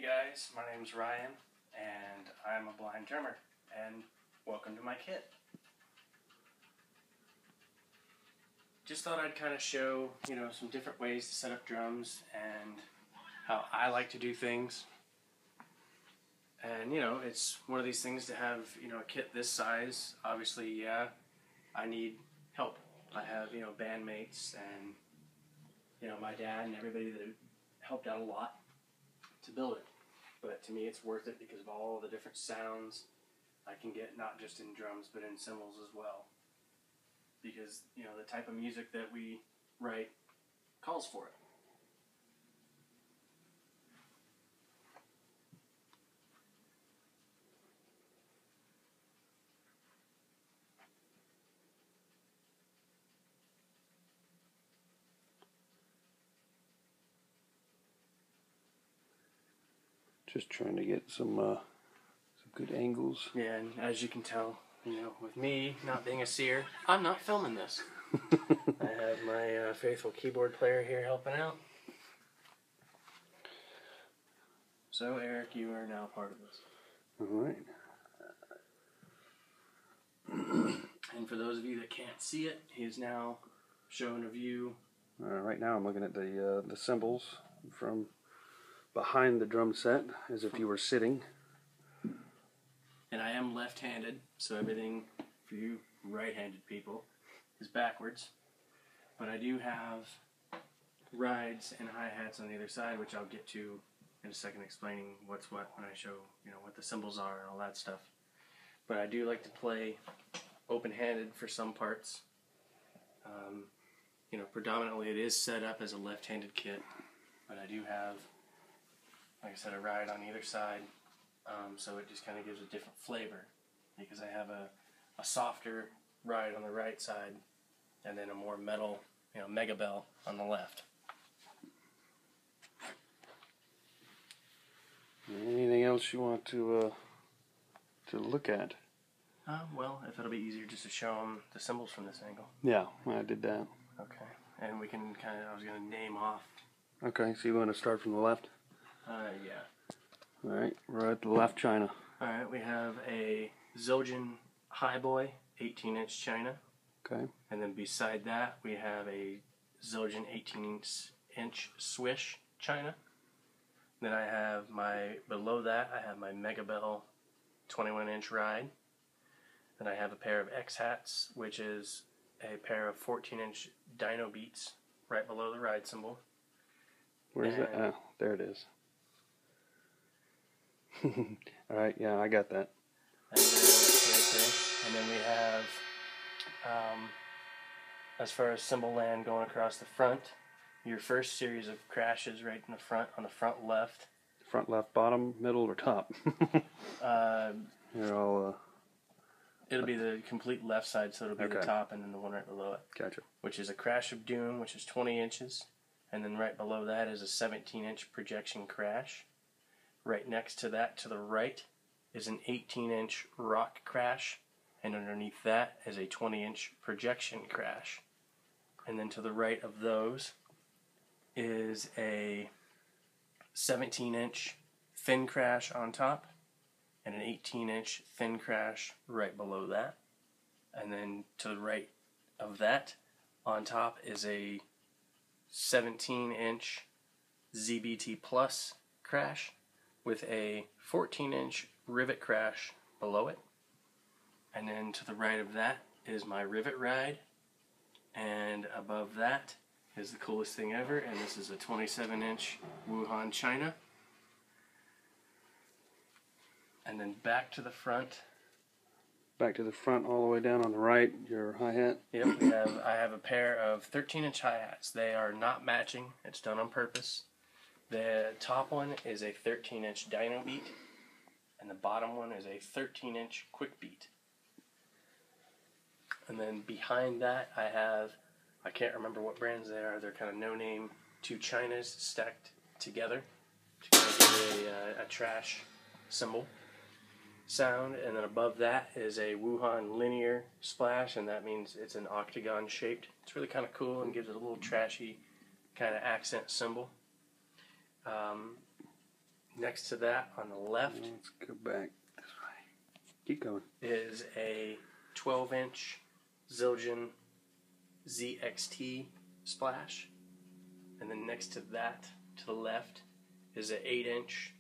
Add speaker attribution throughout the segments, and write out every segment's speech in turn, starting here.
Speaker 1: guys, my name's Ryan, and I'm a blind drummer, and welcome to my kit. Just thought I'd kind of show, some different ways to set up drums and how I like to do things. And, it's one of these things to have, a kit this size. Obviously, yeah, I need help. I have, bandmates and, my dad and everybody that helped out a lot to build it. But to me, it's worth it because of all the different sounds I can get, not just in drums, but in cymbals as well. Because, the type of music that we write calls for it.
Speaker 2: Just trying to get some good angles.
Speaker 1: Yeah, and as you can tell, with me not being a seer, I'm not filming this. I have my faithful keyboard player here helping out. So, Eric, you are now part of this.
Speaker 2: All right.
Speaker 1: And for those of you that can't see it, he is now showing a view.
Speaker 2: Right now I'm looking at the cymbals from behind the drum set, as if you were sitting.
Speaker 1: And I am left-handed, so everything for you right-handed people is backwards. But I do have rides and hi-hats on the other side, which I'll get to in a second, explaining what's what when I show, what the cymbals are and all that stuff. But I do like to play open-handed for some parts. Predominantly it is set up as a left-handed kit, but I do have, like I said, a ride on either side, so it just kind of gives a different flavor, because I have a softer ride on the right side, and then a more metal, mega bell on the left.
Speaker 2: Anything else you want to look at?
Speaker 1: Well, if it'll be easier just to show them the cymbals from this angle.
Speaker 2: Yeah, I did that.
Speaker 1: Okay, and we can I was going to name off.
Speaker 2: Okay, so you want to start from the left?
Speaker 1: Yeah.
Speaker 2: All right, right at the left, China.
Speaker 1: All right, we have a Zildjian Highboy 18-inch China.
Speaker 2: Okay.
Speaker 1: And then beside that, we have a Zildjian 18-inch Swish China. Then I have below that, I have my Megabell 21-inch ride. Then I have a pair of X-Hats, which is a pair of 14-inch Dino Beats right below the ride cymbal.
Speaker 2: Where is that? Oh, there it is. All right, yeah, I got that.
Speaker 1: And then we have, as far as cymbal land going across the front, your first series of crashes right in the front, on the front left.
Speaker 2: Front left, bottom, middle, or top? You're all...
Speaker 1: It'll be the complete left side, so it'll be the top and then the one right below it.
Speaker 2: Gotcha.
Speaker 1: Which is a Crash of Doom, which is 20 inches. And then right below that is a 17-inch projection crash. Right next to that, to the right, is an 18-inch rock crash. And underneath that is a 20-inch projection crash. And then to the right of those is a 17-inch thin crash on top, and an 18-inch thin crash right below that. And then to the right of that, on top, is a 17-inch ZBT Plus crash with a 14-inch rivet crash below it. And then to the right of that is my rivet ride. And above that is the coolest thing ever, and this is a 27-inch Wuhan China. And then back to the front.
Speaker 2: Back to the front, all the way down on the right, your hi-hat.
Speaker 1: Yep, I have a pair of 13-inch hi-hats. They are not matching. It's done on purpose. The top one is a 13-inch Dino Beat, and the bottom one is a 13-inch Quick Beat. And then behind that, I can't remember what brands they are. They're kind of no-name, two Chinas stacked together to kind of give a trash cymbal sound. And then above that is a Wuhan linear splash, and that means it's an octagon shaped. It's really kind of cool and gives it a little trashy kind of accent cymbal. next to that on the left
Speaker 2: Let's go back this way. Keep going.
Speaker 1: is a 12-inch Zildjian ZXT splash. And then next to that, to the left, is an 8-inch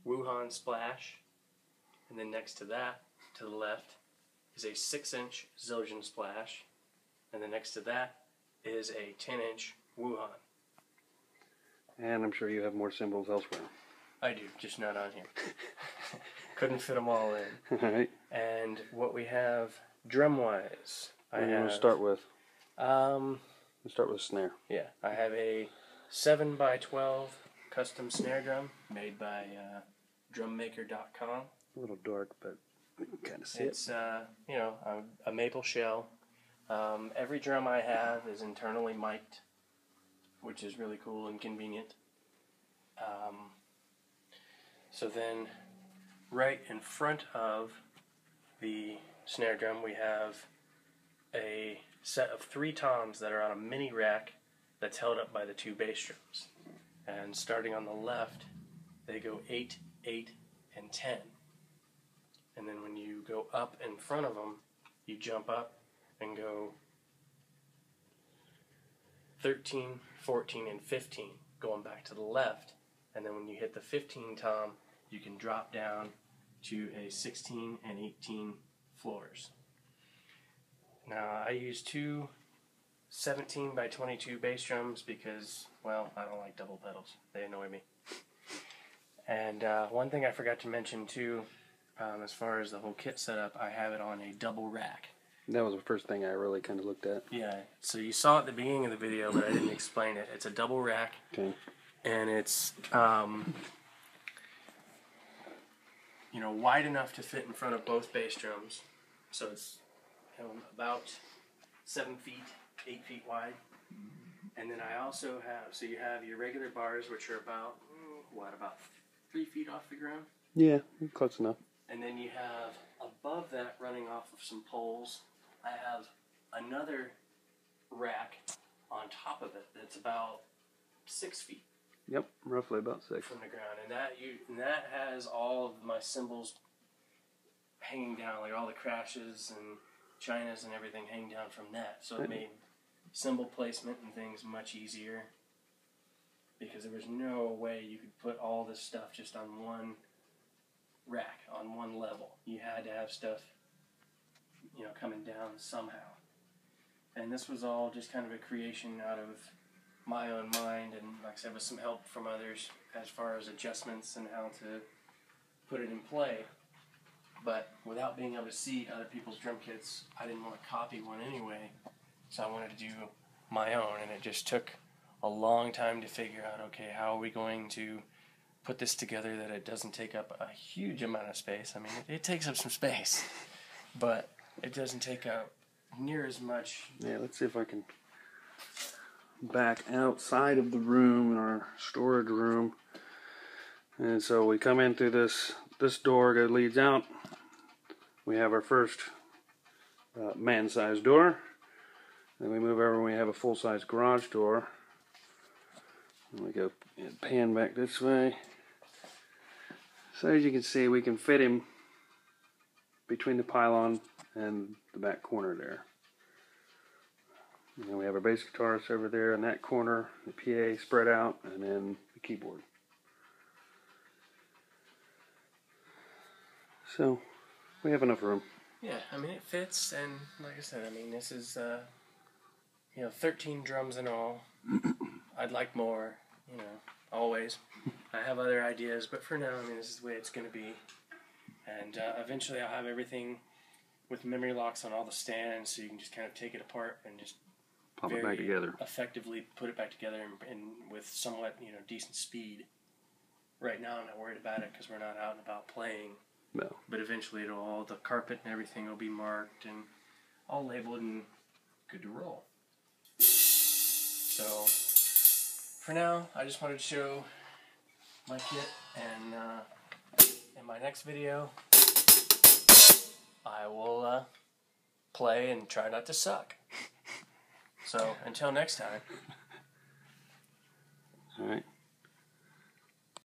Speaker 1: Wuhan splash. And then next to that, to the left, is a 6-inch Zildjian splash. And then next to that is a 10-inch Wuhan.
Speaker 2: And I'm sure you have more symbols elsewhere.
Speaker 1: I do, just not on here. Couldn't fit them all in.
Speaker 2: All right.
Speaker 1: And what we have drum-wise,
Speaker 2: What do you want to start with?
Speaker 1: Let's
Speaker 2: start with snare.
Speaker 1: Yeah, I have a 7x12 custom snare drum made by drummaker.com.
Speaker 2: A little dark, but you can kind of see
Speaker 1: It's a maple shell. Every drum I have is internally mic'd, which is really cool and convenient. So then, right in front of the snare drum, we have a set of 3 toms that are on a mini rack that's held up by the 2 bass drums. And starting on the left, they go 8, 8, and 10. And then when you go up in front of them, you jump up and go 13, 14, and 15, going back to the left. And then when you hit the 15 tom, you can drop down to a 16 and 18 floors. Now, I use 2 17x22 bass drums because, well, I don't like double pedals. They annoy me. And one thing I forgot to mention too, as far as the whole kit setup, I have it on a double rack.
Speaker 2: That was the first thing I really kind of looked at.
Speaker 1: Yeah, so you saw it at the beginning of the video, but I didn't explain it. It's a double rack,
Speaker 2: Okay.
Speaker 1: and it's wide enough to fit in front of both bass drums. So it's about 7 feet, 8 feet wide. And then I also have, so you have your regular bars, which are about 3 feet off the ground.
Speaker 2: Yeah, close enough.
Speaker 1: And then you have above that, running off of some poles, I have another rack on top of it that's about 6 feet.
Speaker 2: Yep, roughly about 6
Speaker 1: from the ground, and that has all of my cymbals hanging down, like all the crashes and chinas and everything hanging down from that. So it made cymbal placement and things much easier because there was no way you could put all this stuff just on one rack, on one level. You had to have stuff, coming down somehow. And this was all just kind of a creation out of my own mind, and like I said, with some help from others as far as adjustments and how to put it in play. But without being able to see other people's drum kits, I didn't want to copy one anyway, so I wanted to do my own, and it just took a long time to figure out, okay, how are we going to put this together that it doesn't take up a huge amount of space. I mean, it takes up some space, but it doesn't take up near as much.
Speaker 2: Yeah, let's see if I can back outside of the room in our storage room. And so we come in through this door that leads out. We have our first man-sized door. Then we move over and we have a full-size garage door. And we go and pan back this way. So as you can see, we can fit him between the pylon and the back corner there. And then we have our bass guitarist over there in that corner, the PA spread out, and then the keyboard. So we have enough room.
Speaker 1: Yeah, I mean, it fits, and like I said, I mean, this is 13 drums in all. I'd like more, always. I have other ideas, but for now, I mean, this is the way it's going to be. And eventually I'll have everything with memory locks on all the stands, so you can just kind of take it apart and just
Speaker 2: Pop it back together.
Speaker 1: Effectively put it back together and with somewhat, decent speed. Right now I'm not worried about it because we're not out and about playing.
Speaker 2: No.
Speaker 1: But eventually the carpet and everything will be marked and all labeled and good to roll. So, for now, I just wanted to show my kit, and in my next video, I will play and try not to suck. So, until next time.
Speaker 2: All right.